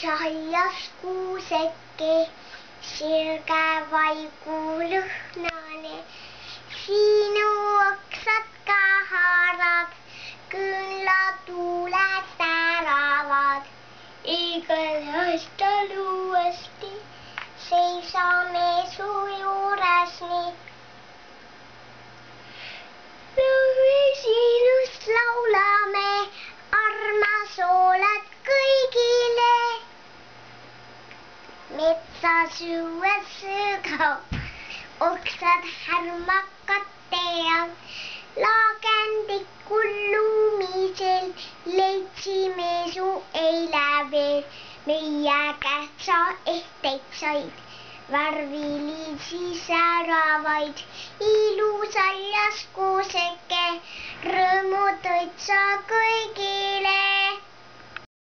saljas kuuseke, sirge vaikulõhnane. Sinu oksad ka haarad, küünlatuuled täravad. Igal aastal uuesti seisame su juures nii. Sinust laulame, armas oled kõigile. Metsa süues söögab, oksad härmakate all. Laagendikul lumisel leidsime su eile veel. Meie käest sa ehteid said, värvilisi säravaid. Ilus saljas kuuseke, rõõmu tõid sa kõigile.